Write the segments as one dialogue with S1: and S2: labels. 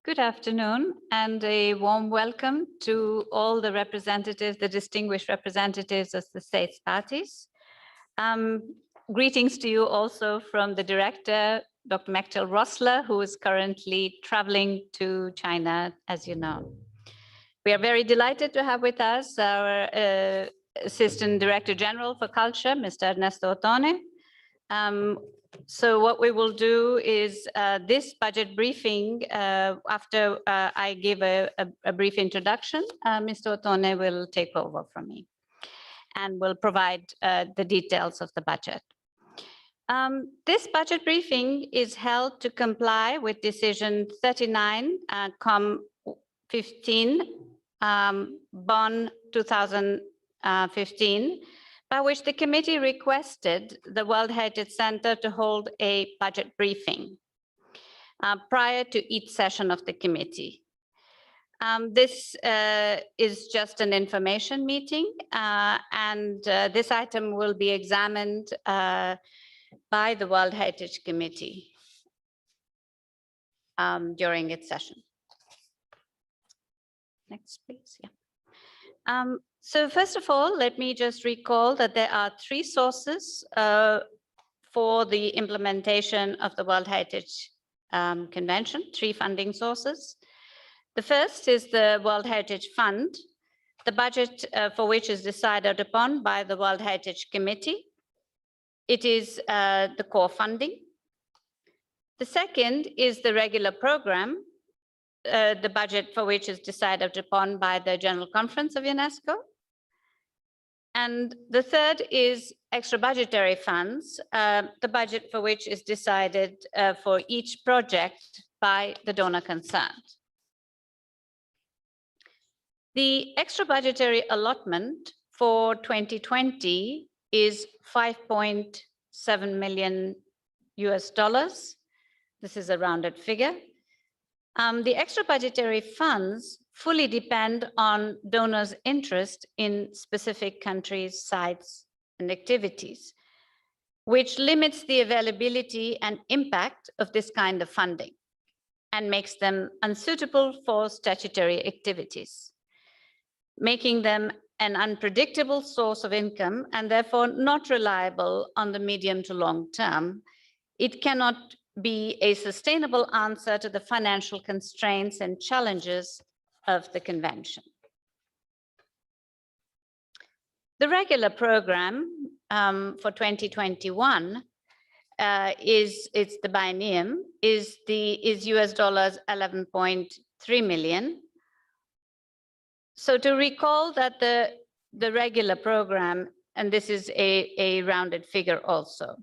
S1: Good afternoon and a warm welcome to all the representatives, the distinguished representatives of the states parties. Greetings to you also from the director, Dr. Mechtel Rossler, who is currently traveling to China, as you know. We are very delighted to have with us our Assistant Director General for Culture, Mr. Ernesto Ottone. So what we will do is this budget briefing, after I give a brief introduction, Mr. Ottone will take over from me and will provide the details of the budget. This budget briefing is held to comply with Decision 39-15, Bonn 2015, by which the committee requested the World Heritage Center to hold a budget briefing prior to each session of the committee. This is just an information meeting, and this item will be examined by the World Heritage Committee during its session. Next, please. Yeah. So first of all, let me just recall that there are three sources for the implementation of the World Heritage Convention, three funding sources. The first is the World Heritage Fund, the budget for which is decided upon by the World Heritage Committee. It is the core funding. The second is the regular program, the budget for which is decided upon by the General Conference of UNESCO. And the third is extra budgetary funds, the budget for which is decided for each project by the donor concerned. The extra budgetary allotment for 2020 is $5.7 million. This is a rounded figure. The extra budgetary funds fully depend on donors' interest in specific countries, sites, and activities, which limits the availability and impact of this kind of funding and makes them unsuitable for statutory activities, making them an unpredictable source of income and therefore not reliable on the medium to long term. It cannot be a sustainable answer to the financial constraints and challenges of the convention. The regular program for 2021 it's the biennium is US dollars 11.3 million. So to recall that the regular program, and this is a rounded figure also,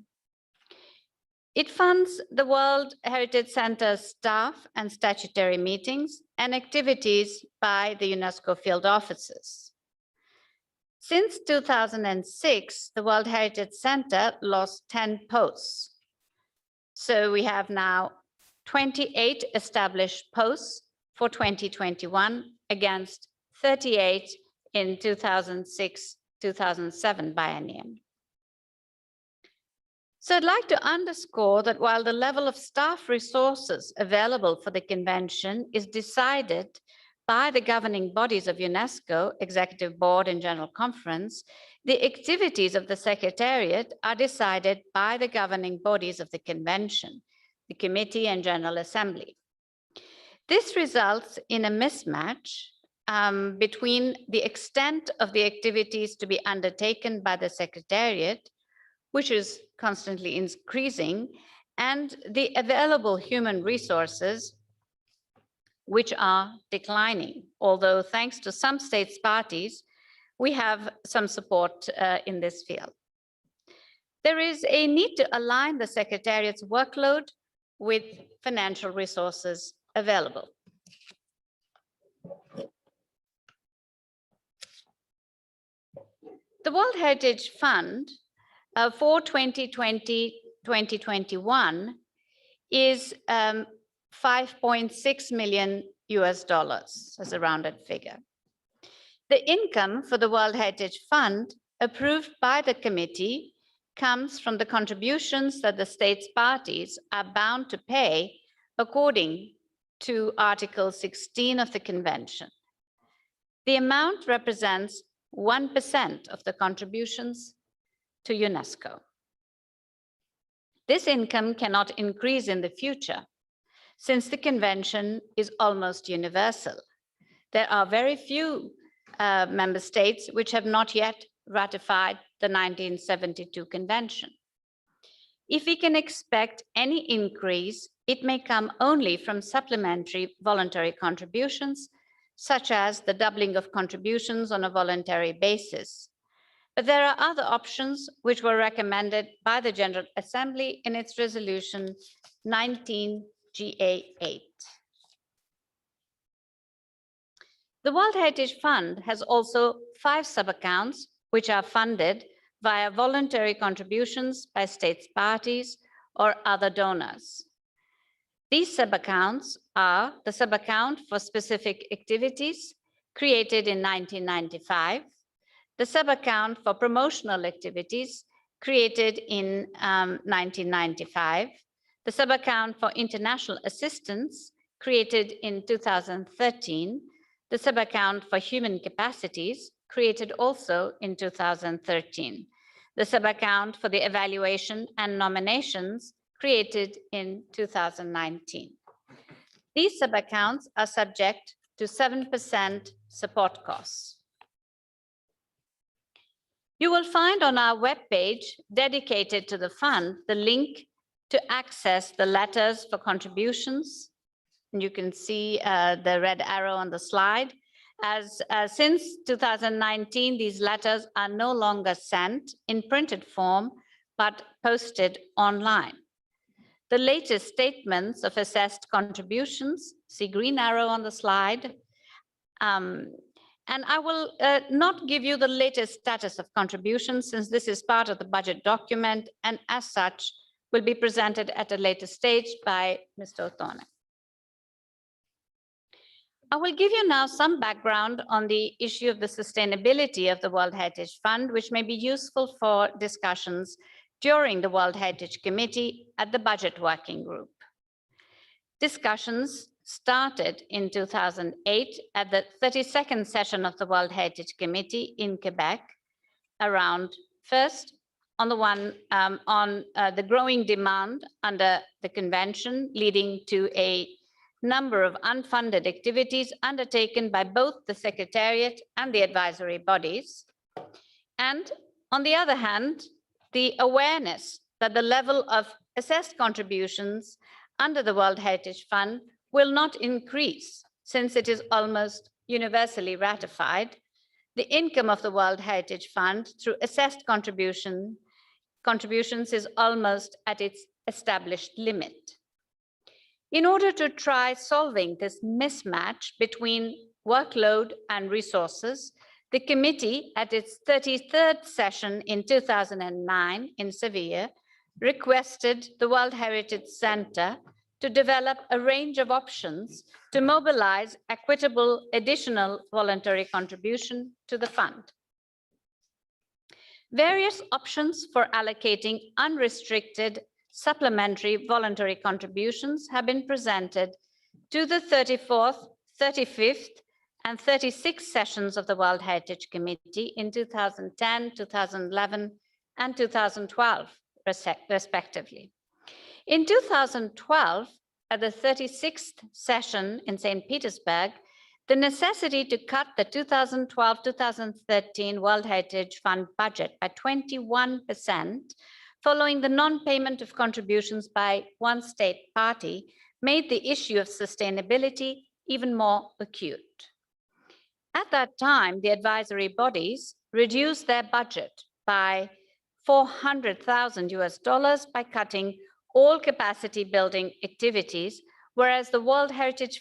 S1: it funds the World Heritage Center's staff and statutory meetings and activities by the UNESCO field offices. Since 2006, the World Heritage Center lost 10 posts. So we have now 28 established posts for 2021 against 38 in 2006-2007 biennium. So I'd like to underscore that while the level of staff resources available for the convention is decided by the governing bodies of UNESCO, Executive Board and General Conference, the activities of the Secretariat are decided by the governing bodies of the convention, the Committee and General Assembly. This results in a mismatch between the extent of the activities to be undertaken by the Secretariat, which is constantly increasing, and the available human resources, which are declining. Although thanks to some states parties, we have some support in this field. There is a need to align the Secretariat's workload with financial resources available. The World Heritage Fund for 2020-2021 is $5.6 million as a rounded figure. The income for the World Heritage Fund approved by the committee comes from the contributions that the states parties are bound to pay according to Article 16 of the Convention. The amount represents 1% of the contributions to UNESCO. This income cannot increase in the future, since the Convention is almost universal. There are very few member states which have not yet ratified the 1972 Convention. If we can expect any increase, it may come only from supplementary voluntary contributions, such as the doubling of contributions on a voluntary basis. But there are other options which were recommended by the General Assembly in its resolution 19GA8. The World Heritage Fund has also 5 sub-accounts which are funded via voluntary contributions by states parties or other donors. These sub-accounts are the sub-account for specific activities created in 1995, the sub-account for promotional activities created in 1995, the sub-account for international assistance created in 2013, the sub-account for human capacities created also in 2013, the sub-account for the evaluation and nominations created in 2019. These sub-accounts are subject to 7% support costs. You will find on our webpage dedicated to the fund the link to access the letters for contributions. And you can see the red arrow on the slide. As since 2019, these letters are no longer sent in printed form, but posted online. The latest statements of assessed contributions, see green arrow on the slide, and I will not give you the latest status of contributions, since this is part of the budget document and as such will be presented at a later stage by Mr. Othone. I will give you now some background on the issue of the sustainability of the World Heritage Fund, which may be useful for discussions during the World Heritage Committee at the Budget Working Group. Discussions started in 2008 at the 32nd session of the World Heritage Committee in Quebec, around first on the growing demand under the convention, leading to a number of unfunded activities undertaken by both the Secretariat and the advisory bodies. And on the other hand, the awareness that the level of assessed contributions under the World Heritage Fund will not increase, since it is almost universally ratified. The income of the World Heritage Fund through assessed contributions is almost at its established limit. In order to try solving this mismatch between workload and resources, the committee at its 33rd session in 2009 in Seville requested the World Heritage Center to develop a range of options to mobilize equitable additional voluntary contribution to the fund. Various options for allocating unrestricted supplementary voluntary contributions have been presented to the 34th, 35th, and 36th sessions of the World Heritage Committee in 2010, 2011, and 2012, respectively. In 2012, at the 36th session in St. Petersburg, the necessity to cut the 2012-2013 World Heritage Fund budget by 21%, following the non-payment of contributions by one state party, made the issue of sustainability even more acute. At that time, the advisory bodies reduced their budget by $400,000 by cutting all capacity building activities, whereas the World Heritage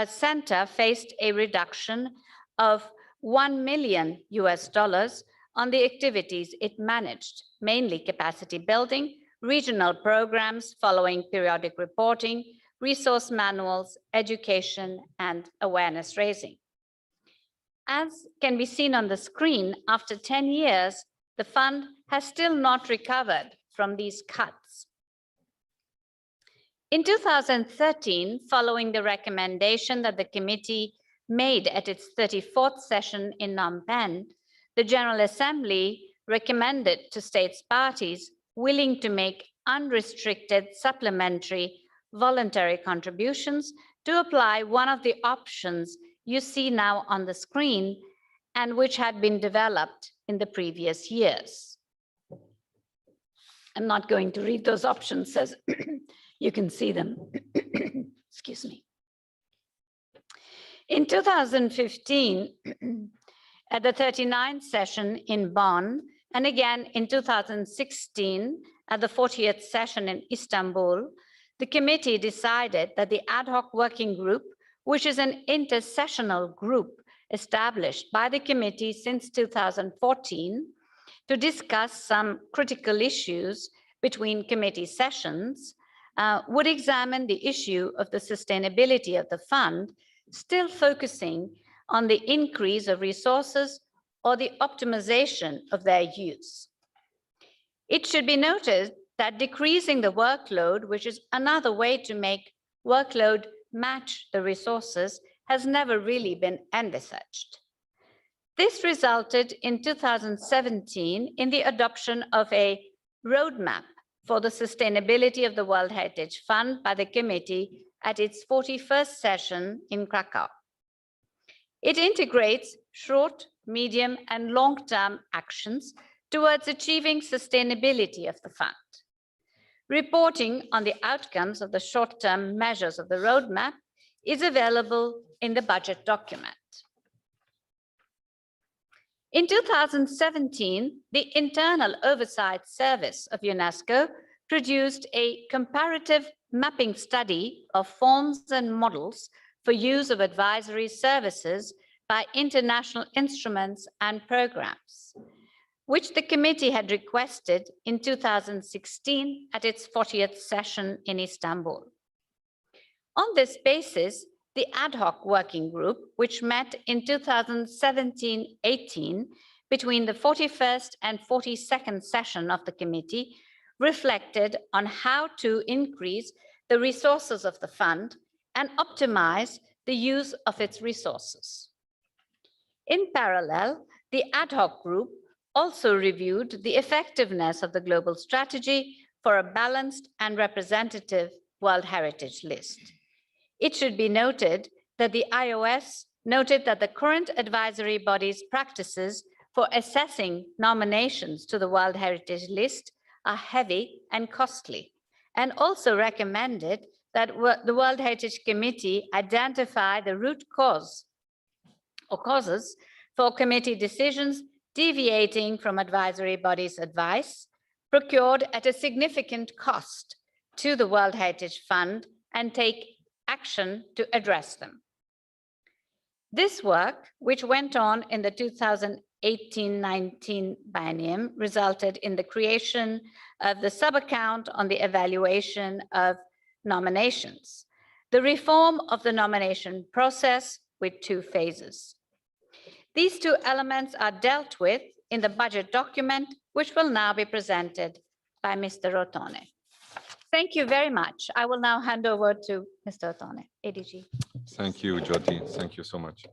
S1: Center faced a reduction of $1 million on the activities it managed, mainly capacity building, regional programs following periodic reporting, resource manuals, education, and awareness raising. As can be seen on the screen, after 10 years, the fund has still not recovered from these cuts. In 2013, following the recommendation that the committee made at its 34th session in Phnom Penh, the General Assembly recommended to states parties willing to make unrestricted supplementary voluntary contributions to apply one of the options you see now on the screen and which had been developed in the previous years. I'm not going to read those options as you can see them. Excuse me. In 2015, at the 39th session in Bonn, and again in 2016 at the 40th session in Istanbul, the committee decided that the ad hoc working group, which is an intersessional group established by the committee since 2014 to discuss some critical issues between committee sessions, would examine the issue of the sustainability of the fund, still focusing on the increase of resources or the optimization of their use. It should be noted that decreasing the workload, which is another way to make workload match the resources, has never really been envisaged. This resulted in 2017 in the adoption of a roadmap for the sustainability of the World Heritage Fund by the committee at its 41st session in Krakow. It integrates short, medium, and long-term actions towards achieving sustainability of the fund. Reporting on the outcomes of the short-term measures of the roadmap is available in the budget document. In 2017, the Internal Oversight Service of UNESCO produced a comparative mapping study of forms and models for use of advisory services by international instruments and programs, which the committee had requested in 2016 at its 40th session in Istanbul. On this basis, the ad hoc working group, which met in 2017-18 between the 41st and 42nd session of the committee, reflected on how to increase the resources of the fund and optimize the use of its resources. In parallel, the ad hoc group also reviewed the effectiveness of the global strategy for a balanced and representative World Heritage List. It should be noted that the IOS noted that the current advisory body's practices for assessing nominations to the World Heritage List are heavy and costly, and also recommended that the World Heritage Committee identify the root cause or causes for committee decisions deviating from advisory body's advice, procured at a significant cost to the World Heritage Fund, and take action to address them. This work, which went on in the 2018-19 biennium, resulted in the creation of the sub-account on the evaluation of nominations, the reform of the nomination process with 2 phases. These 2 elements are dealt with in the budget document, which will now be presented by Mr. Rotone. Thank you very much. I will now hand over to Mr. Rotone, ADG.
S2: Thank you, Jyoti. Thank you so much.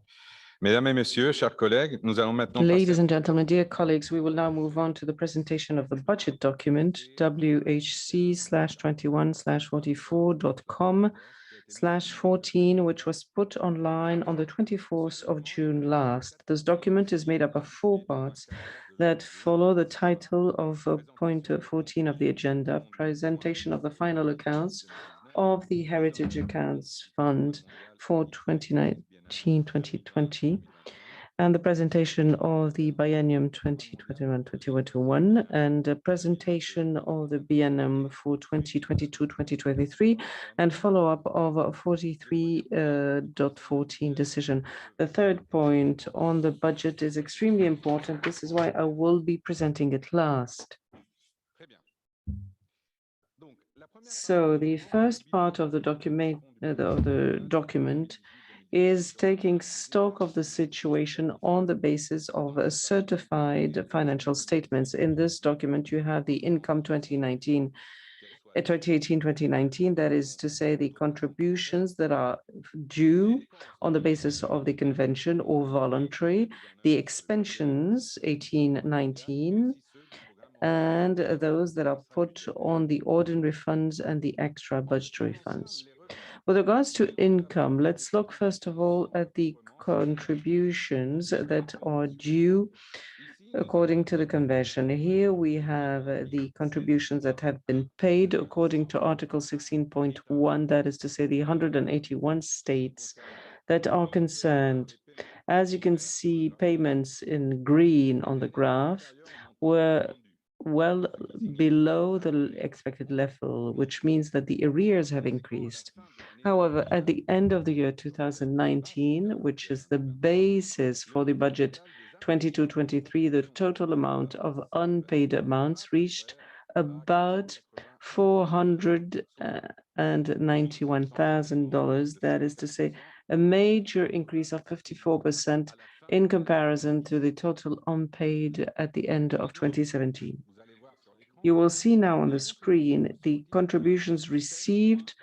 S2: Mesdames et messieurs, chers collègues, nous allons maintenant
S3: Ladies and gentlemen, dear colleagues, we will now move on to the presentation of the budget document, WHC/21/44.com/14, which was put online on the 24th of June last. This document is made up of 4 parts that follow the title of point 14 of the agenda, presentation of the final accounts of the Heritage Accounts Fund for 2019-2020, and the presentation of the biennium 2021-2021, and a presentation of the biennium for 2022-2023, and follow-up of 43.14 decision. The 3rd point on the budget is extremely important. This is why I will be presenting it last. So the first part of the document is taking stock of the situation on the basis of certified financial statements. In this document, you have the income 2019 2018-2019, that is to say the contributions that are due on the basis of the convention or voluntary, the expansions 18-19, and those that are put on the ordinary funds and the extra budgetary funds. With regards to income, let's look first of all at the contributions that are due according to the convention. Here we have the contributions that have been paid according to Article 16.1, that is to say the 181 states that are concerned. As you can see, payments in green on the graph were well below the expected level, which means that the arrears have increased. However, at the end of the year 2019, which is the basis for the budget 22-23, the total amount of unpaid amounts reached about $491,000. That is to say, a major increase of 54% in comparison to the total unpaid at the end of 2017. You will see now on the screen the contributions received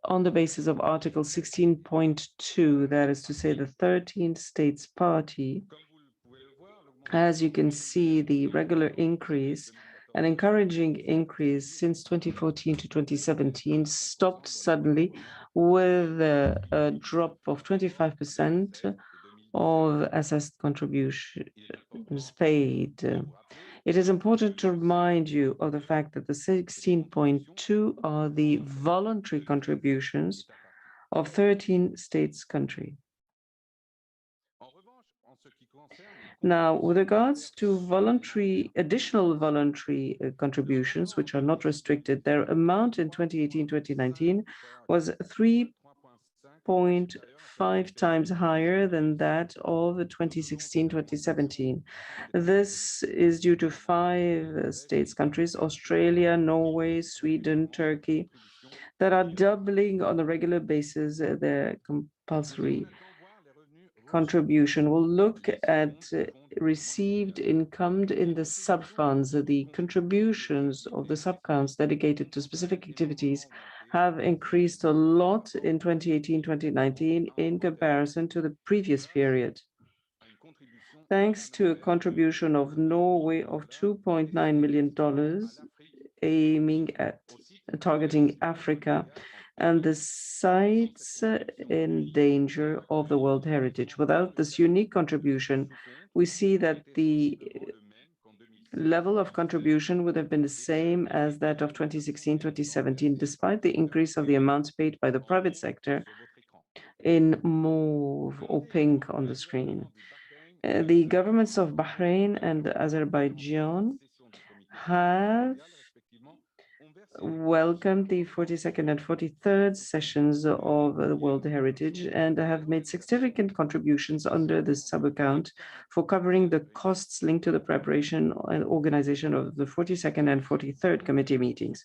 S3: on the basis of Article 16.2, that is to say the 13th states party. As you can see, the regular increase, an encouraging increase since 2014 to 2017, stopped suddenly with a drop of 25% of assessed contributions paid. It is important to remind you of the fact that the 16.2 are the voluntary contributions of 13 states country. Now, with regards to additional voluntary contributions, which are not restricted, their amount in 2018-2019 was 3.5 times higher than that of 2016-2017. This is due to 5 states countries, Australia, Norway, Sweden, Turkey, that are doubling on a regular basis their compulsory contribution. We'll look at received income in the sub-funds. The contributions of the sub-accounts dedicated to specific activities have increased a lot in 2018-2019 in comparison to the previous period. Thanks to a contribution of Norway of $2.9 million, aiming at targeting Africa and the sites in danger of the World Heritage. Without this unique contribution, we see that the level of contribution would have been the same as that of 2016-2017, despite the increase of the amounts paid by the private sector in mauve or pink on the screen. The governments of Bahrain and Azerbaijan have welcomed the 42nd and 43rd sessions of the World Heritage and have made significant contributions under this sub-account for covering the costs linked to the preparation and organization of the 42nd and 43rd committee meetings.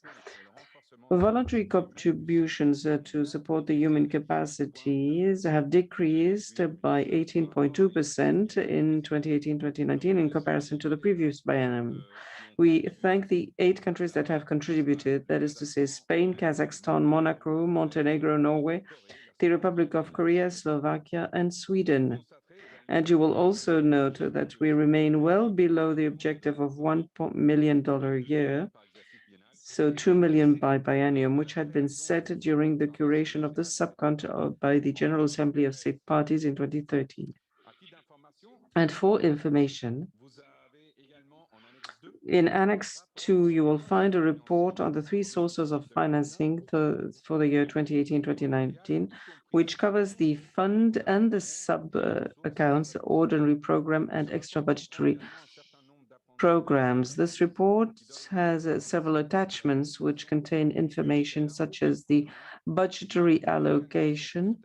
S3: Voluntary contributions to support the human capacities have decreased by 18.2% in 2018-2019 in comparison to the previous biennium. We thank the 8 countries that have contributed, that is to say Spain, Kazakhstan, Monaco, Montenegro, Norway, the Republic of Korea, Slovakia, and Sweden. And you will also note that we remain well below the objective of $1 million a year, so 2 million by biennium, which had been set during the curation of the subcount by the General Assembly of State Parties in 2013. And for information, in Annex 2, you will find a report on the 3 sources of financing for the year 2018-2019, which covers the fund and the sub-accounts, the ordinary program and extra budgetary programs. This report has several attachments which contain information such as the budgetary allocation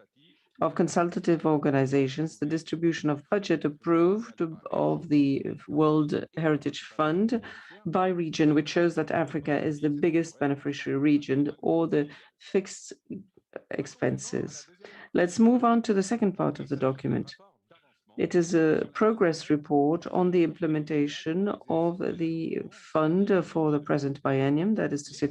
S3: of consultative organizations, the distribution of budget approved of the World Heritage Fund by region, which shows that Africa is the biggest beneficiary region, or the fixed expenses. Let's move on to the second part of the document. It is a progress report on the implementation of the fund for the present biennium, that is to say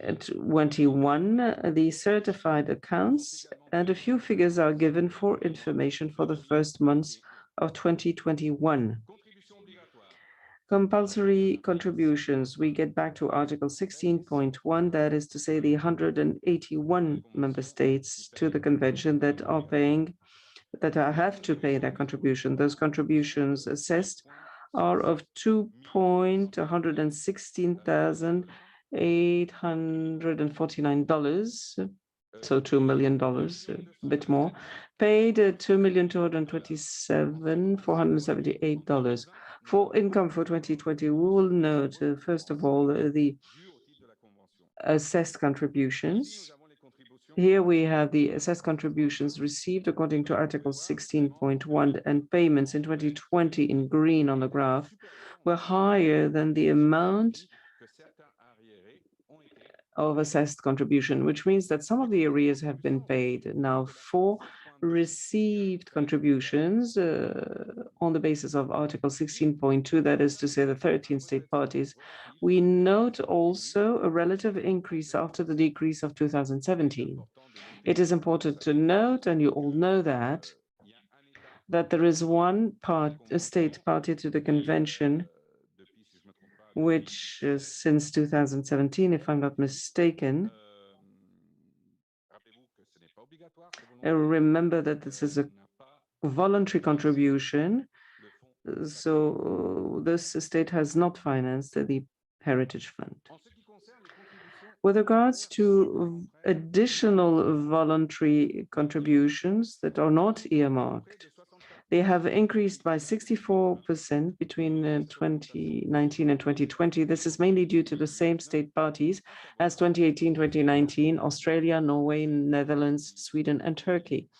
S3: 21, the certified accounts, and a few figures are given for information for the first months of 2021. Compulsory contributions, we get back to Article 16.1, that is to say the 181 member states to the convention that have to pay that contribution. Those contributions assessed are of $2,116,849, so $2 million, a bit more, paid $2,227,478. For income for 2020, we will note, first of all, the assessed contributions. Here we have the assessed contributions received according to Article 16.1, and payments in 2020 in green on the graph were higher than the amount of assessed contribution, which means that some of the arrears have been paid. Now, for received contributions on the basis of Article 16.2, that is to say the 13 state parties, we note also a relative increase after the decrease of 2017. It is important to note, and you all know that there is one state party to the convention which since 2017, if I'm not mistaken, remember that this is a voluntary contribution, so this state has not financed the Heritage Fund. With regards to additional voluntary contributions that are not earmarked, they have increased by 64% between 2019 and 2020. This is mainly due to the same state parties as 2018, 2019, Australia, Norway, Netherlands, Sweden, and Turkey,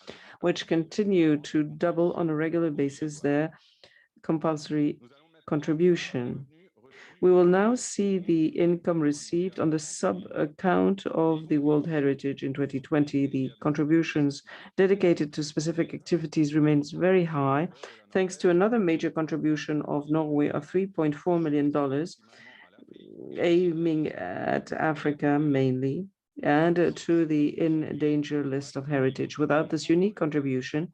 S3: which continue to double on a regular basis their compulsory contribution. We will now see the income received on the sub-account of the World Heritage in 2020. The contributions dedicated to specific activities remains very high, thanks to another major contribution of Norway of $3.4 million, aiming at Africa mainly, and to the in danger list of heritage. Without this unique contribution,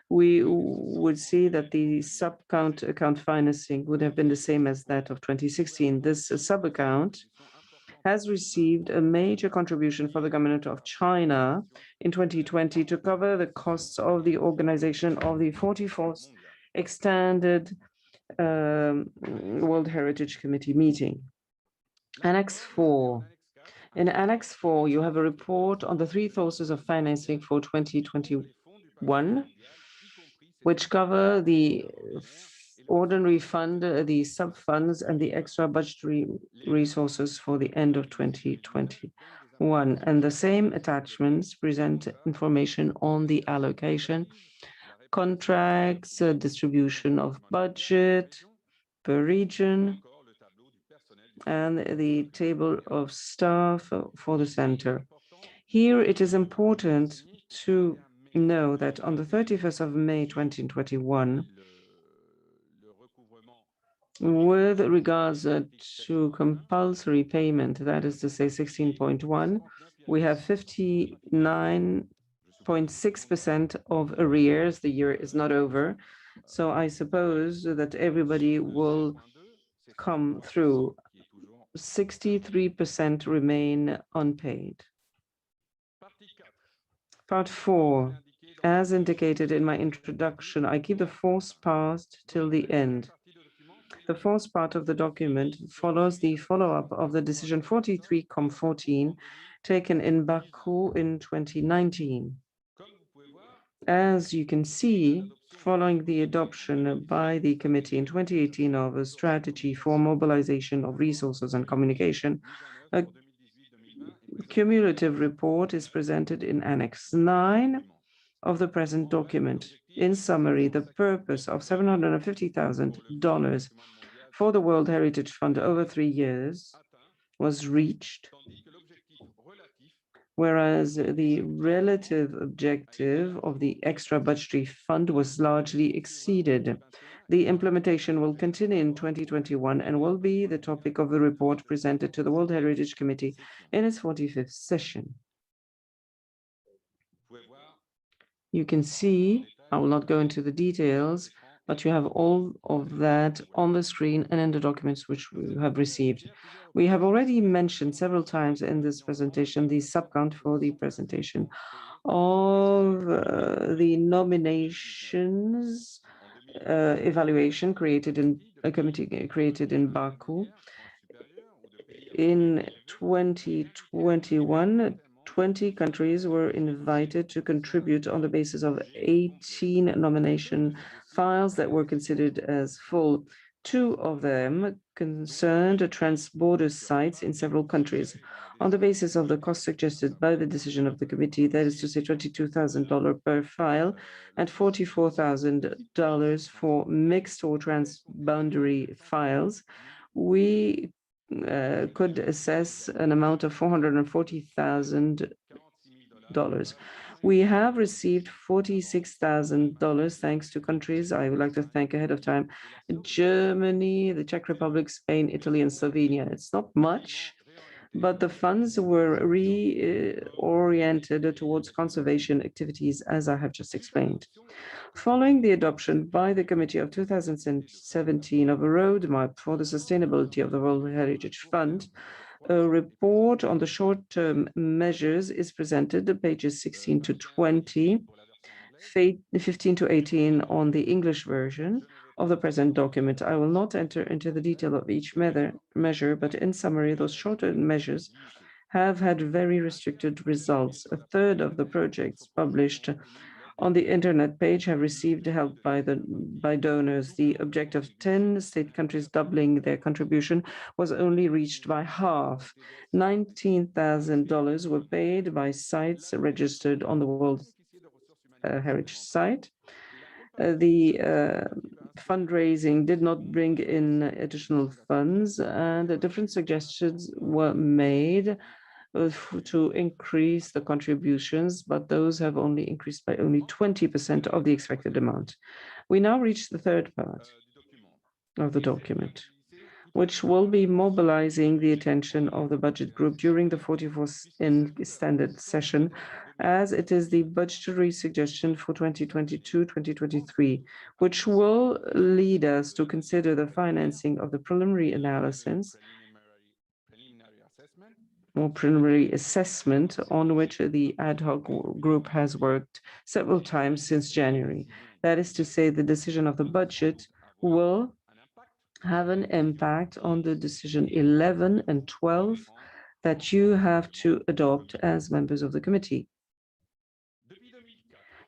S3: we would see that the sub-account financing would have been the same as that of 2016. This sub-account has received a major contribution for the government of China in 2020 to cover the costs of the organization of the 44th Extended World Heritage Committee meeting. Annex 4. In Annex 4, you have a report on the three sources of financing for 2021, which cover the ordinary fund, the sub-funds, and the extra budgetary resources for the end of 2021. And the same attachments present information on the allocation, contracts, distribution of budget per region, and the table of staff for the center. Here, it is important to know that on the 31st of May 2021, with regards to compulsory payment, that is to say 16.1, we have 59.6% of arrears. The year is not over, so I suppose that everybody will come through. 63% remain unpaid. Part 4. As indicated in my introduction, I keep the fourth part till the end. The fourth part of the document follows the follow-up of the decision 43-14 taken in Baku in 2019. As you can see, following the adoption by the committee in 2018 of a strategy for mobilization of resources and communication, a cumulative report is presented in Annex 9 of the present document. In summary, the purpose of $750,000 for the World Heritage Fund over 3 years was reached, whereas the relative objective of the extra budgetary fund was largely exceeded. The implementation will continue in 2021 and will be the topic of the report presented to the World Heritage Committee in its 45th session. You can see, I will not go into the details, but you have all of that on the screen and in the documents which we have received. We have already mentioned several times in this presentation the subcount for the presentation of the nominations evaluation created in a committee created in Baku. In 2021, 20 countries were invited to contribute on the basis of 18 nomination files that were considered as full. 2 of them concerned trans-border sites in several countries. On the basis of the cost suggested by the decision of the committee, that is to say $22,000 per file and $44,000 for mixed or transboundary files, we could assess an amount of $440,000. We have received $46,000 thanks to countries I would like to thank ahead of time: Germany, the Czech Republic, Spain, Italy, and Slovenia. It's not much, but the funds were reoriented towards conservation activities, as I have just explained. Following the adoption by the Committee of 2017 of a roadmap for the sustainability of the World Heritage Fund, a report on the short-term measures is presented, pages 16 to 20, 15 to 18 on the English version of the present document. I will not enter into the detail of each measure, but in summary, those short-term measures have had very restricted results. A third of the projects published on the internet page have received help by donors. The objective of 10 state countries doubling their contribution was only reached by half. $19,000 were paid by sites registered on the World Heritage site. The fundraising did not bring in additional funds, and different suggestions were made to increase the contributions, but those have only increased by only 20% of the expected amount. We now reach the third part of the document, which will be mobilizing the attention of the budget group during the 44th standard session, as it is the budgetary suggestion for 2022-2023, which will lead us to consider the financing of the preliminary analysis or preliminary assessment on which the ad hoc group has worked several times since January. That is to say, the decision of the budget will have an impact on the decision 11 and 12 that you have to adopt as members of the committee.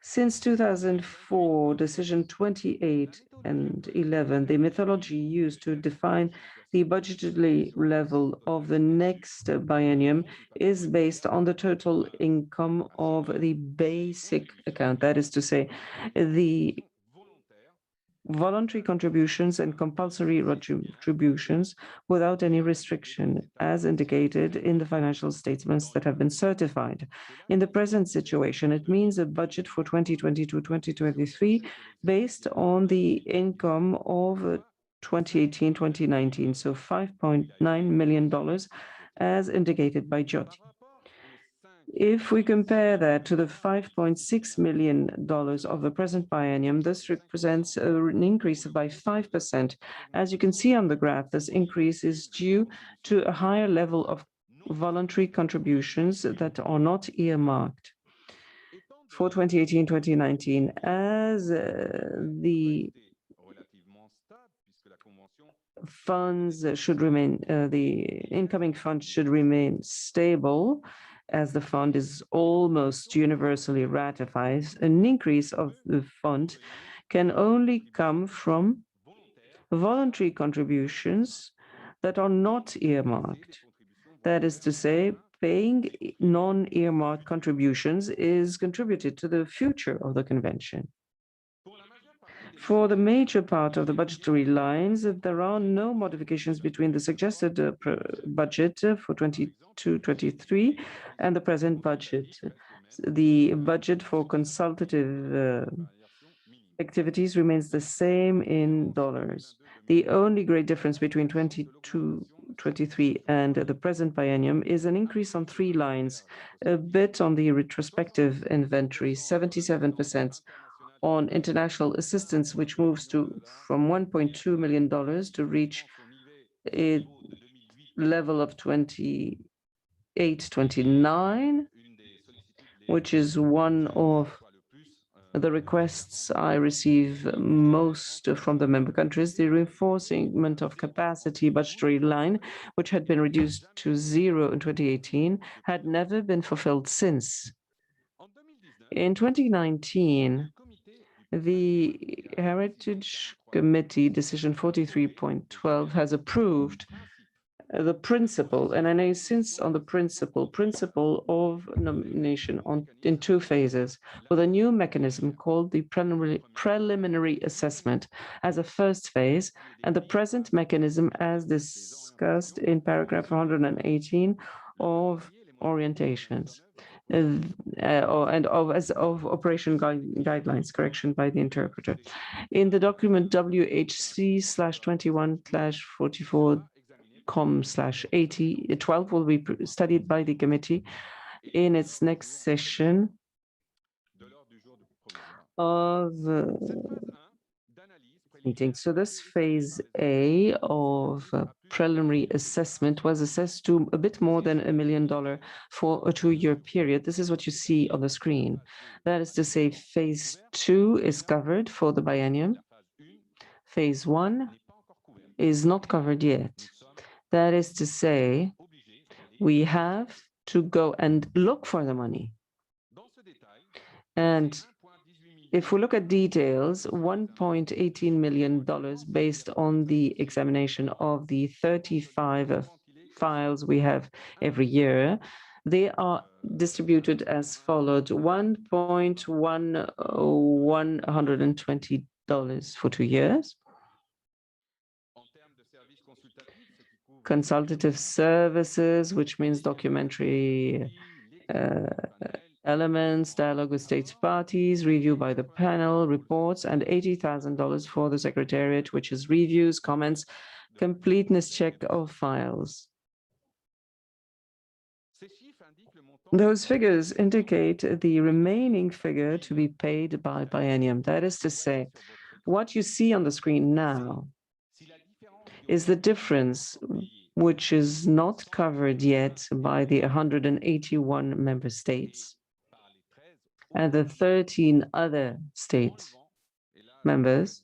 S3: Since 2004, decision 28 and 11, the methodology used to define the budgetary level of the next biennium is based on the total income of the basic account. That is to say, the voluntary contributions and compulsory contributions without any restriction, as indicated in the financial statements that have been certified. In the present situation, it means a budget for 2022-2023 based on the income of 2018-2019, so $5.9 million, as indicated by Jyoti. If we compare that to the $5.6 million of the present biennium, this represents an increase by 5%. As you can see on the graph, this increase is due to a higher level of voluntary contributions that are not earmarked for 2018-2019, as the funds should remain, the incoming funds should remain stable, as the fund is almost universally ratified. An increase of the fund can only come from voluntary contributions that are not earmarked. That is to say, paying non-earmarked contributions is contributed to the future of the convention. For the major part of the budgetary lines, there are no modifications between the suggested budget for 22-23 and the present budget. The budget for consultative activities remains the same in dollars. The only great difference between 22-23 and the present biennium is an increase on 3 lines, a bit on the retrospective inventory, 77%, on international assistance, which moves from $1.2 million to reach a level of 28-29, which is one of the requests I receive most from the member countries. The reinforcement of capacity budgetary line, which had been reduced to 0 in 2018, had never been fulfilled since. In 2019, the Heritage Committee Decision 43.12 has approved the principle, and I insist on the principle of nomination in 2 phases, with a new mechanism called the preliminary assessment as a first phase, and the present mechanism as discussed in paragraph 118 of orientations. And of operation guidelines, correction by the interpreter. In the document WHC/21/44com/80, 12 will be studied by the committee in its next session of meeting. So this phase A of preliminary assessment was assessed to a bit more than $1 million for a 2-year period. This is what you see on the screen. That is to say, phase 2 is covered for the biennium. Phase 1 is not covered yet. That is to say, we have to go and look for the money. And if we look at details, $1.18 million based on the examination of the 35 files we have every year, they are distributed as followed: $1.120 for 2 years. Consultative services, which means documentary elements, dialogue with states parties, review by the panel, reports, and $80,000 for the Secretariat, which is reviews, comments, completeness check of files. Those figures indicate the remaining figure to be paid by biennium. That is to say, what you see on the screen now is the difference, which is not covered yet by the 181 member states and the 13 other state members,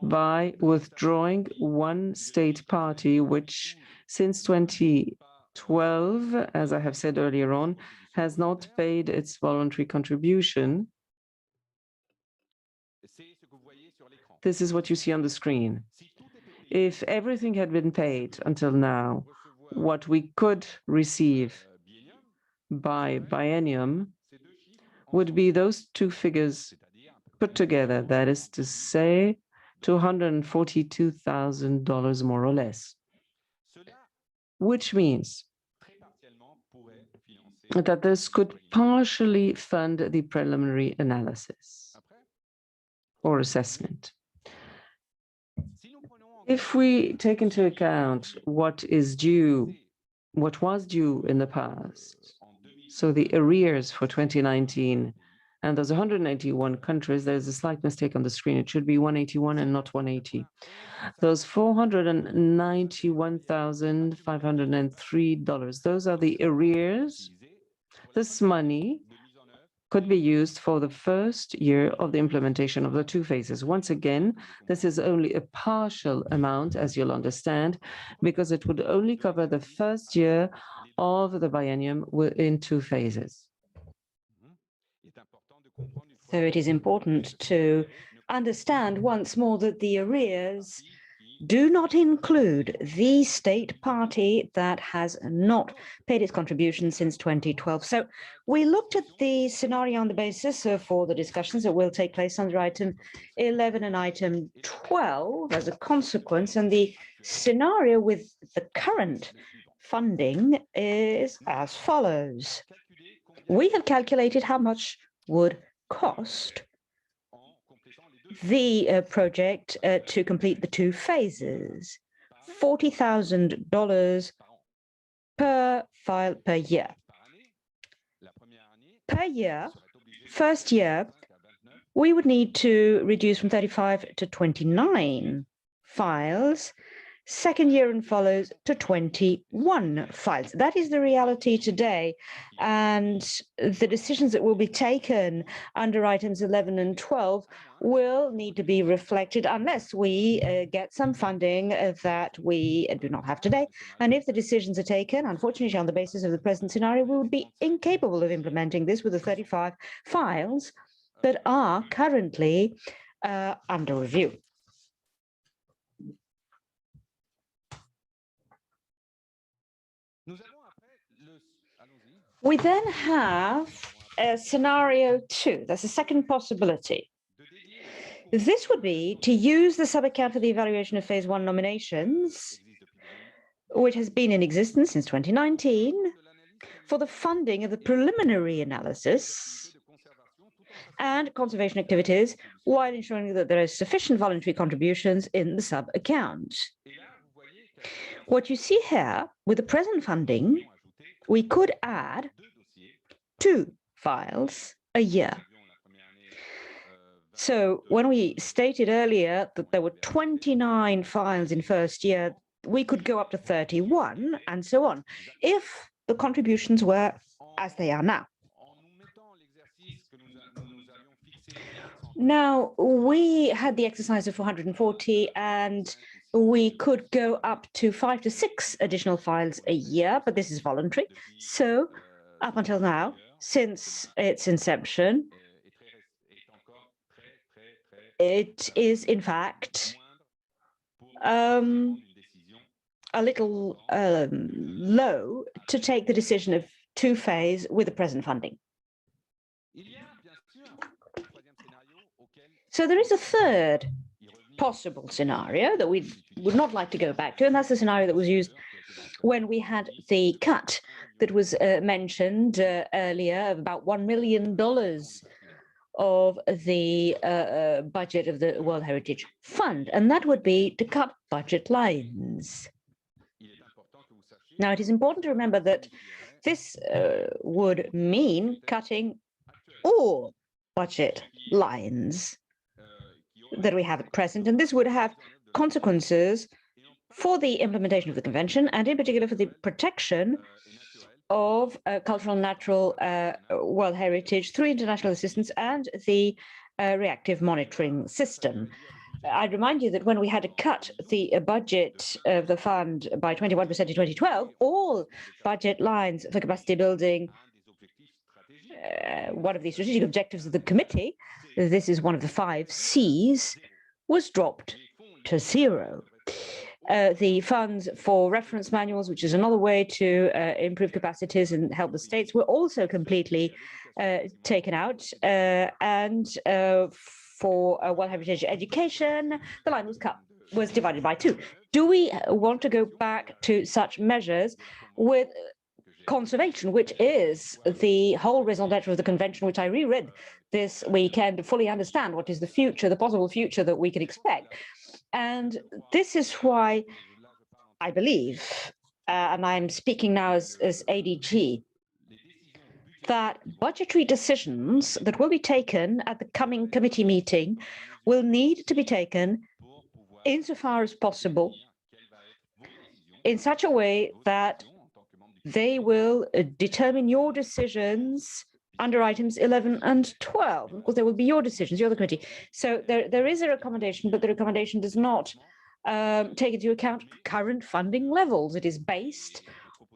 S3: by withdrawing one state party, which since 2012, as I have said earlier on, has not paid its voluntary contribution. This is what you see on the screen. If everything had been paid until now, what we could receive by biennium would be those 2 figures put together, that is to say, $242,000 more or less, which means that this could partially fund the preliminary analysis or assessment. If we take into account what was due in the past, so the arrears for 2019, and there's 181 countries, there's a slight mistake on the screen. It should be 181 and not 180. Those $491,503, those are the arrears. This money could be used for the first year of the implementation of the 2 phases. Once again, this is only a partial amount, as you'll understand, because it would only cover the first year of the biennium in 2 phases.
S4: So it is important to understand once more that the arrears do not include the state party that has not paid its contribution since 2012. So we looked at the scenario on the basis for the discussions that will take place under item 11 and item 12 as a consequence, and the scenario with the current funding is as follows. We have calculated how much would cost the project to complete the 2 phases, $40,000 per file per year. Per year, first year, we would need to reduce from 35 to 29 files. Second year and follows to 21 files. That is the reality today. And the decisions that will be taken under items 11 and 12 will need to be reflected unless we get some funding that we do not have today. And if the decisions are taken, unfortunately, on the basis of the present scenario, we would be incapable of implementing this with the 35 files that are currently under review. We then have scenario 2. That's the second possibility. This would be to use the sub-account for the evaluation of phase 1 nominations, which has been in existence since 2019, for the funding of the preliminary analysis and conservation activities, while ensuring that there are sufficient voluntary contributions in the sub-account. What you see here, with the present funding, we could add 2 files a year. So when we stated earlier that there were 29 files in first year, we could go up to 31 and so on, if the contributions were as they are now. Now, we had the exercise of 440, and we could go up to 5 to 6 additional files a year, but this is voluntary. So up until now, since its inception, it is in fact a little low to take the decision of 2 phase with the present funding. So there is a third possible scenario that we would not like to go back to, and that's the scenario that was used when we had the cut that was mentioned earlier of about $1 million of the budget of the World Heritage Fund, and that would be to cut budget lines. Now, it is important to remember that this would mean cutting all budget lines that we have at present, and this would have consequences for the implementation of the convention, and in particular for the protection of cultural and natural world heritage through international assistance and the reactive monitoring system. I'd remind you that when we had to cut the budget of the fund by 21% in 2012, all budget lines for capacity building, one of the strategic objectives of the committee, this is one of the 5 C's, was dropped to 0. The funds for reference manuals, which is another way to improve capacities and help the states, were also completely taken out. And for World Heritage Education, the line was divided by 2. Do we want to go back to such measures with conservation, which is the whole raison d'etre of the convention, which I reread this weekend to fully understand what is the future, the possible future that we can expect? And this is why I believe, and I'm speaking now as ADG, that budgetary decisions that will be taken at the coming committee meeting will need to be taken insofar as possible in such a way that they will determine your decisions under items 11 and 12. Of course, there will be your decisions, you're the committee. So there is a recommendation, but the recommendation does not take into account current funding levels. It is based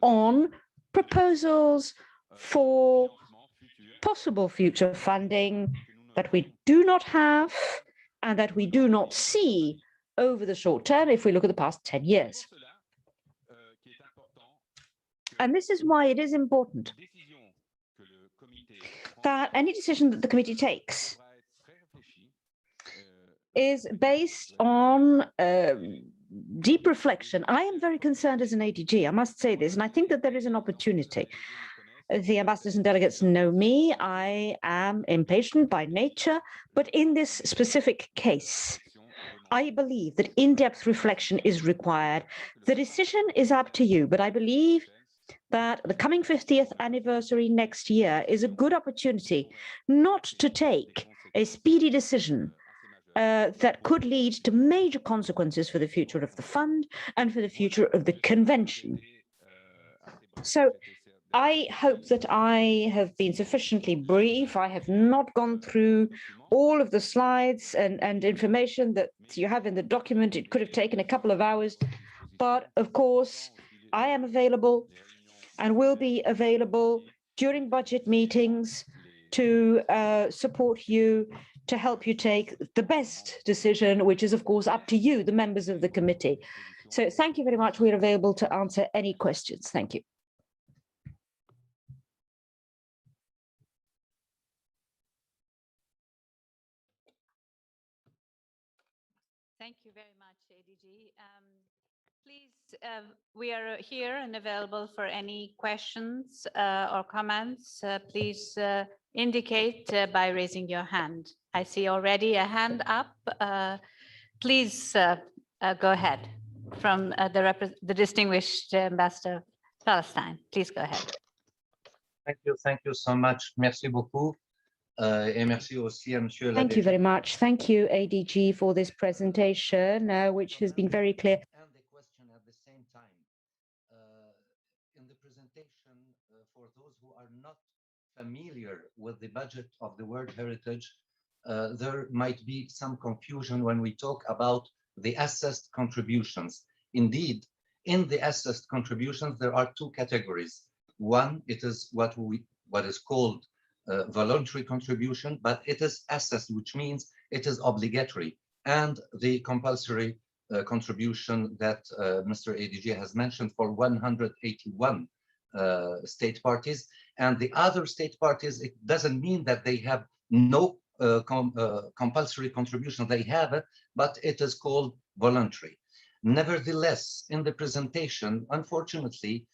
S4: on proposals for possible future funding that we do not have and that we do not see over the short term if we look at the past 10 years. And this is why it is important that any decision that the committee takes is based on deep reflection. I am very concerned as an ADG, I must say this, and I think that there is an opportunity. The ambassadors and delegates know me. I am impatient by nature, but in this specific case, I believe that in-depth reflection is required. The decision is up to you, but I believe that the coming 50th anniversary next year is a good opportunity not to take a speedy decision that could lead to major consequences for the future of the fund and for the future of the convention. So I hope that I have been sufficiently brief. I have not gone through all of the slides and information that you have in the document. It could have taken a couple of hours, but of course, I am available and will be available during budget meetings to support you, to help you take the best decision, which is, of course, up to you, the members of the committee. So thank you very much. We're available to answer any questions. Thank you.
S1: Thank you very much, ADG. Please, we are here and available for any questions or comments. Please indicate by raising your hand. I see already a hand up. Please go ahead from the distinguished Ambassador Palestine. Please go ahead.
S5: Thank you so much. Merci beaucoup. Et merci aussi à Monsieur
S4: Thank you very much. Thank you, ADG, for this presentation, which has been very clear.
S5: And the question at the same time. In the presentation, for those who are not familiar with the budget of the World Heritage, there might be some confusion when we talk about the assessed contributions. Indeed, in the assessed contributions, there are two categories. One, it is what is called voluntary contribution, but it is assessed, which means it is obligatory. And the compulsory contribution that Mr. ADG has mentioned for 181 state parties. And the other state parties, it doesn't mean that they have no compulsory contribution. They have it, but it is called voluntary. Nevertheless, in the presentation, unfortunately,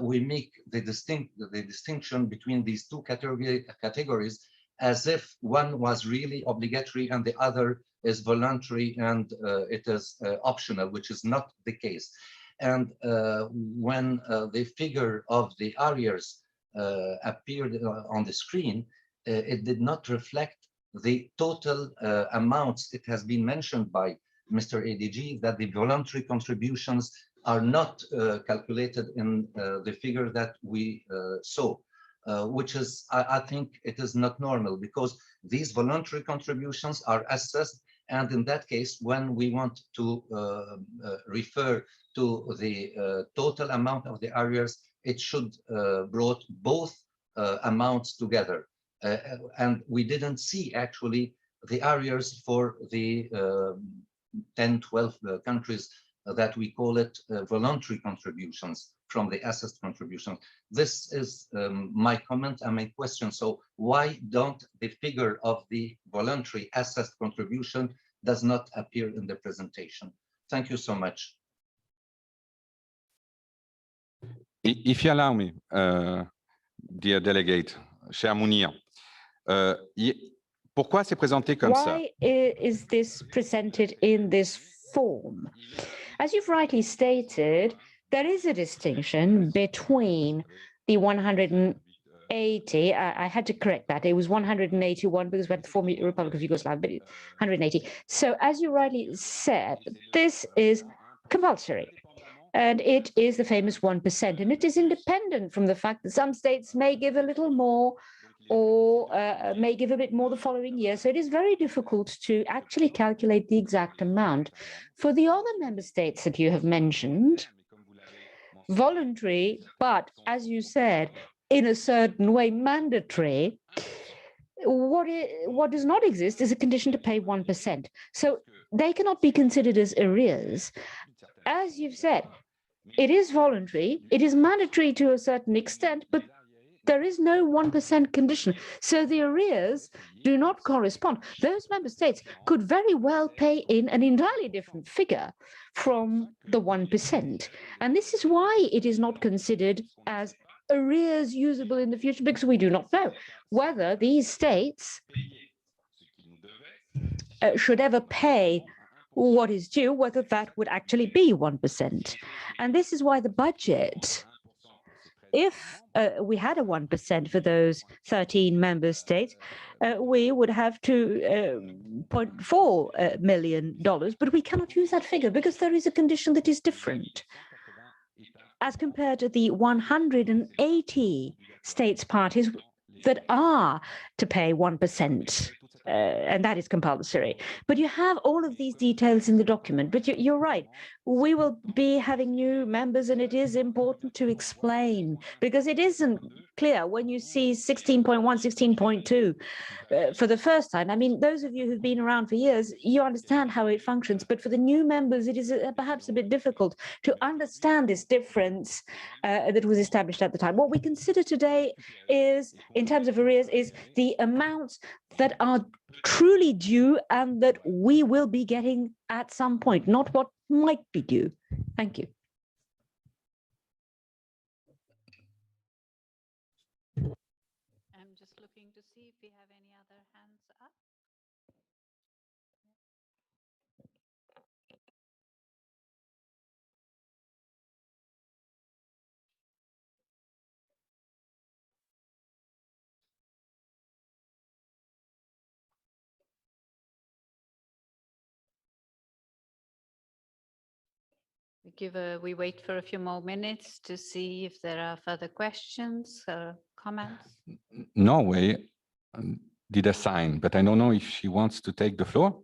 S5: we make the distinction between these two categories as if one was really obligatory and the other is voluntary and it is optional, which is not the case. And when the figure of the arrears appeared on the screen, it did not reflect the total amounts. It has been mentioned by Mr. ADG that the voluntary contributions are not calculated in the figure that we saw, which is, I think it is not normal, because these voluntary contributions are assessed. And in that case, when we want to refer to the total amount of the arrears, it should brought both amounts together. And we didn't see actually the arrears for the 10, 12 countries that we call it voluntary contributions from the assessed contributions. This is my comment and my question. So why don't the figure of the voluntary assessed contribution does not appear in the presentation? Thank you so much.
S2: If you allow me, dear delegate, cher Mounir, pourquoi c'est présenté comme ça?
S4: Why is this presented in this form? As you've rightly stated, there is a distinction between the 180, I had to correct that, it was 181 because we had the former Republic of Yugoslavia, but 180. So as you rightly said, this is compulsory. And it is the famous 1%, and it is independent from the fact that some states may give a little more or may give a bit more the following year. So it is very difficult to actually calculate the exact amount. For the other member states that you have mentioned, voluntary, but as you said, in a certain way mandatory, what does not exist is a condition to pay 1%. So they cannot be considered as arrears. As you've said, it is voluntary, it is mandatory to a certain extent, but there is no 1% condition. So the arrears do not correspond. Those member states could very well pay in an entirely different figure from the 1%. And this is why it is not considered as arrears usable in the future, because we do not know whether these states should ever pay what is due, whether that would actually be 1%. And this is why the budget, if we had a 1% for those 13 member states, we would have $2.4 million, but we cannot use that figure because there is a condition that is different. As compared to the 180 states parties that are to pay 1%, and that is compulsory. But you have all of these details in the document. But you're right. We will be having new members, and it is important to explain, because it isn't clear when you see 16.1, 16.2 for the first time. I mean, those of you who've been around for years, you understand how it functions. But for the new members, it is perhaps a bit difficult to understand this difference that was established at the time. What we consider today is, in terms of arrears, is the amounts that are truly due and that we will be getting at some point, not what might be due. Thank you.
S1: I'm just looking to see if we have any other hands up. We wait for a few more minutes to see if there are further questions or comments.
S2: Norway did a sign, but I don't know if she wants to take the floor.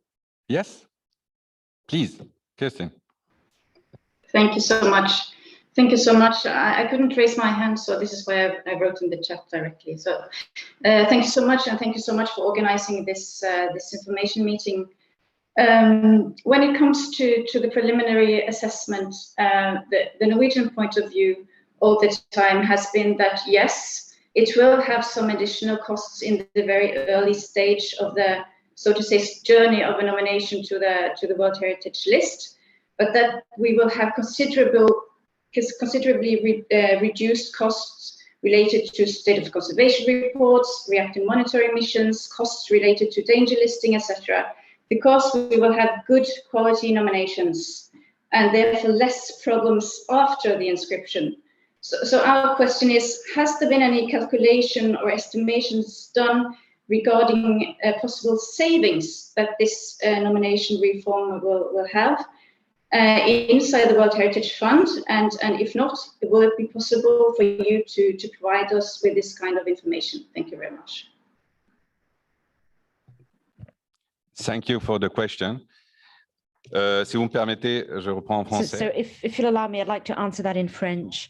S2: Yes, please, Kirsten.
S6: Thank you so much. Thank you so much. I couldn't raise my hand, so this is why I wrote in the chat directly. So thank you so much, and thank you so much for organizing this this information meeting. When it comes to the preliminary assessment, the Norwegian point of view all the time has been that yes, it will have some additional costs in the very early stage of the, so to say, journey of a nomination to the World Heritage List, but that we will have considerably reduced costs related to state of conservation reports, reactive monitoring missions, costs related to danger listing, etc., because we will have good quality nominations and therefore less problems after the inscription. So our question is, has there been any calculation or estimations done regarding possible savings that this nomination reform will have inside the World Heritage Fund? And if not, will it be possible for you to provide us with this kind of information? Thank you very much.
S2: Thank you for the question. Si vous me permettez, je reprends en français.
S4: So if you'll allow me, I'd like to answer that in French.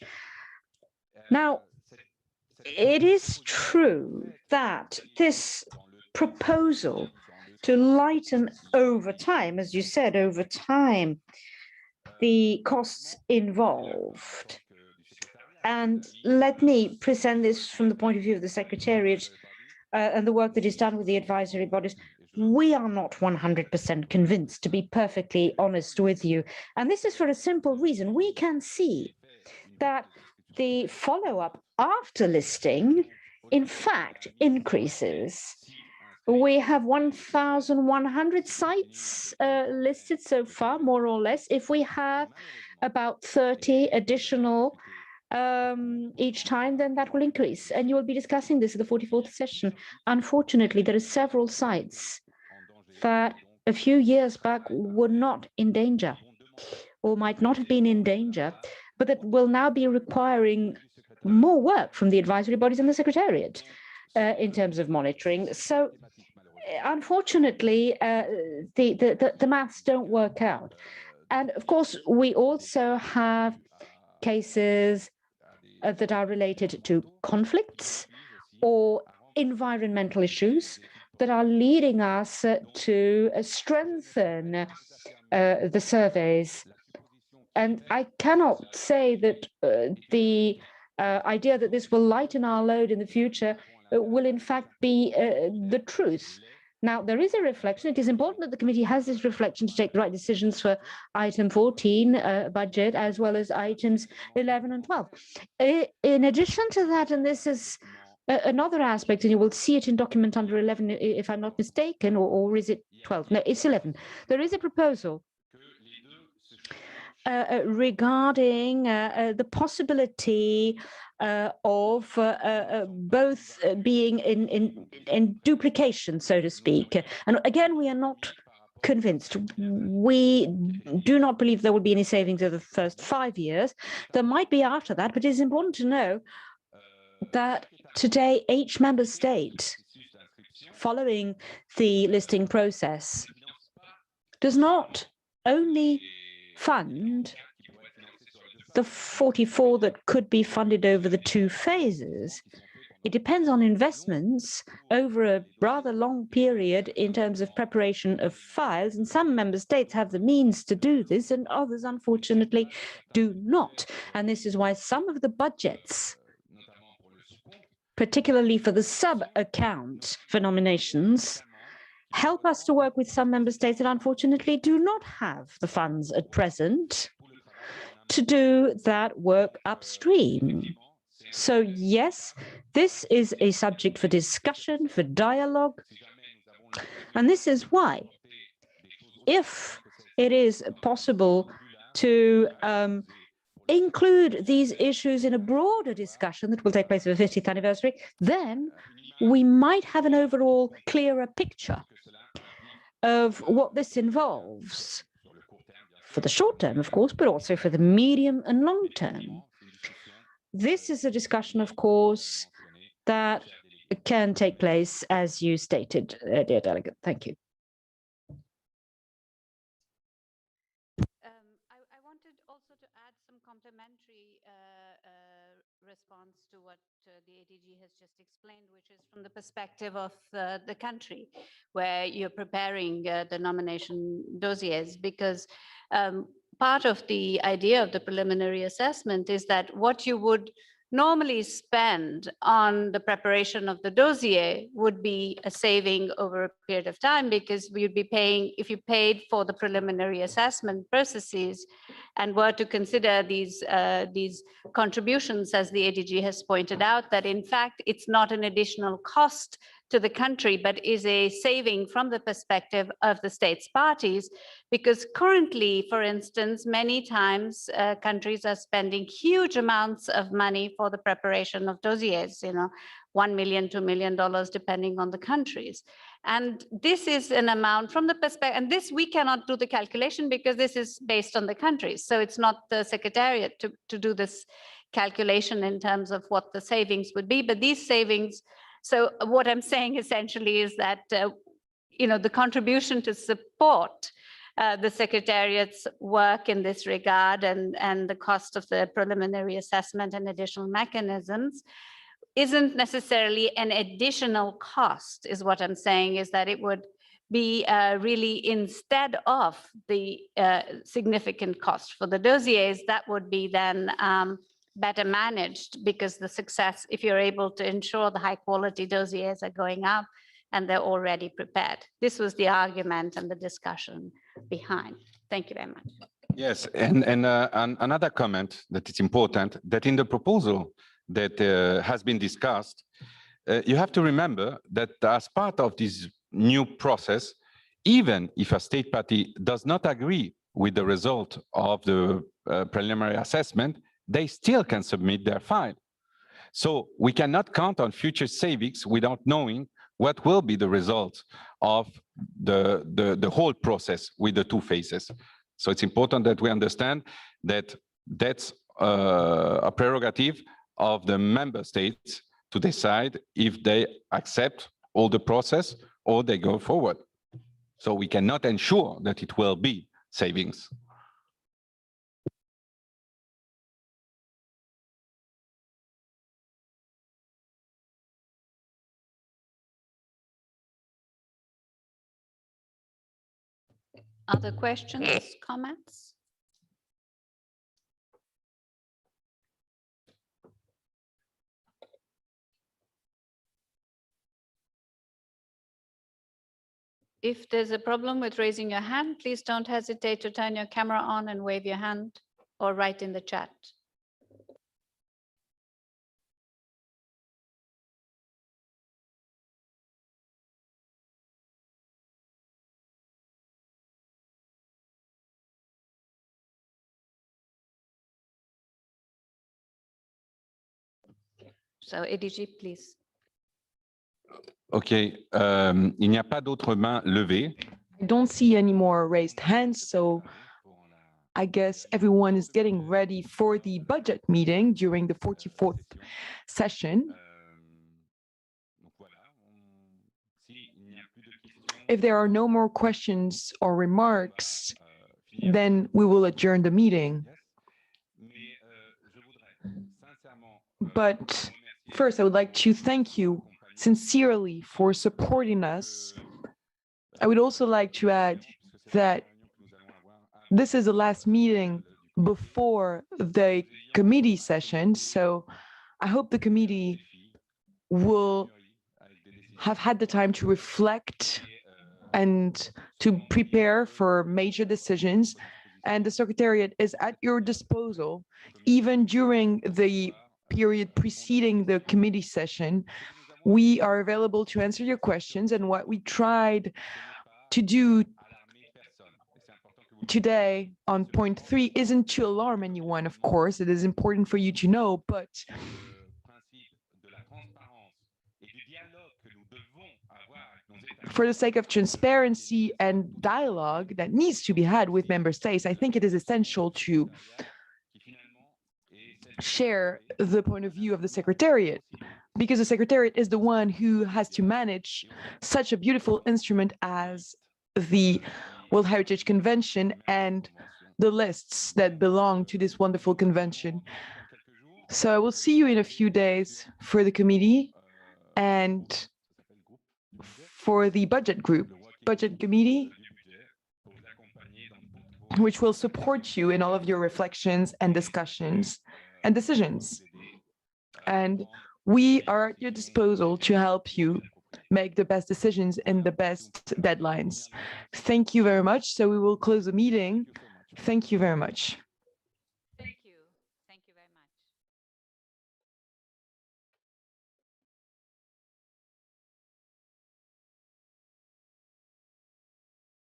S4: Now, it is true that this proposal to lighten over time, as you said, over time, the costs involved. And let me present this from the point of view of the Secretariat and the work that is done with the advisory bodies. We are not 100% convinced, to be perfectly honest with you. And this is for a simple reason. We can see that the follow-up after listing, in fact, increases. We have 1,100 sites listed so far, more or less. If we have about 30 additional each time, then that will increase. And you will be discussing this at the 44th session. Unfortunately, there are several sites that a few years back were not in danger or might not have been in danger, but that will now be requiring more work from the advisory bodies and the Secretariat in terms of monitoring. So unfortunately, the maths don't work out. And of course, we also have cases that are related to conflicts or environmental issues that are leading us to strengthen the surveys. And I cannot say that the idea that this will lighten our load in the future will in fact be the truth. Now, there is a reflection. It is important that the committee has this reflection to take the right decisions for item 14, budget, as well as items 11 and 12. In addition to that, and this is another aspect, and you will see it in document under 11, if I'm not mistaken, or is it 12? No, it's 11. There is a proposal regarding the possibility of both being in duplication, so to speak. And again, we are not convinced. We do not believe there will be any savings over the first 5 years. There might be after that, but it is important to know that today each member state, following the listing process, does not only fund the 44 that could be funded over the 2 phases. It depends on investments over a rather long period in terms of preparation of files, and some member states have the means to do this and others unfortunately do not. And this is why some of the budgets, particularly for the sub-account for nominations, help us to work with some member states that unfortunately do not have the funds at present to do that work upstream. So yes, this is a subject for discussion, for dialogue, and this is why, if it is possible to include these issues in a broader discussion that will take place for the 50th anniversary, then we might have an overall clearer picture of what this involves for the short term, of course, but also for the medium and long term. This is a discussion, of course, that can take place, as you stated, dear delegate. Thank you.
S1: I wanted also to add some complementary response to what the ADG has just explained, which is from the perspective of the country where you're preparing the nomination dossiers, because part of the idea of the preliminary assessment is that what you would normally spend on the preparation of the dossier would be a saving over a period of time, because you'd be paying, if you paid for the preliminary assessment processes and were to consider these contributions, as the ADG has pointed out, that in fact it's not an additional cost to the country, but is a saving from the perspective of the state's parties, because currently, for instance, many times countries are spending huge amounts of money for the preparation of dossiers, $1 million, $2 million, depending on the countries. And this is an amount from the perspective, and this we cannot do the calculation because this is based on the countries. So it's not the Secretariat to do this calculation in terms of what the savings would be, but these savings. So what I'm saying essentially is that, the contribution to support the Secretariat's work in this regard and the cost of the preliminary assessment and additional mechanisms isn't necessarily an additional cost, is what I'm saying, is that it would be really, instead of the significant cost for the dossiers, that would be then better managed, because the success, if you're able to ensure the high quality dossiers are going up and they're already prepared. This was the argument and the discussion behind. Thank you very much.
S2: Yes, and another comment that is important, that in the proposal that has been discussed, you have to remember that as part of this new process, even if a state party does not agree with the result of the preliminary assessment, they still can submit their file. So we cannot count on future savings without knowing what will be the result of the whole process with the 2 phases. So it's important that we understand that that's a prerogative of the member states to decide if they accept all the process or they go forward. So we cannot ensure that it will be savings.
S1: Other questions, comments? If there's a problem with raising your hand, please don't hesitate to turn your camera on and wave your hand or write in the chat. So ADG, please.
S2: OK, il n'y a pas d'autres mains levées.
S7: I don't see any more raised hands, so I guess everyone is getting ready for the budget meeting during the 44th session. If there are no more questions or remarks, then we will adjourn the meeting. But first, I would like to thank you sincerely for supporting us. I would also like to add that this is the last meeting before the committee session, so I hope the committee will have had the time to reflect and to prepare for major decisions, and the Secretariat is at your disposal, even during the period preceding the committee session. We are available to answer your questions, and what we tried to do today on point 3 isn't to alarm anyone, of course. It is important for you to know, but for the sake of transparency and dialogue that needs to be had with member states, I think it is essential to share the point of view of the Secretariat, because the Secretariat is the one who has to manage such a beautiful instrument as the World Heritage Convention and the lists that belong to this wonderful convention. So I will see you in a few days for the committee and for the budget committee, which will support you in all of your reflections and discussions and decisions. And we are at your disposal to help you make the best decisions in the best deadlines. Thank you very much. So we will close the meeting. Thank you very much.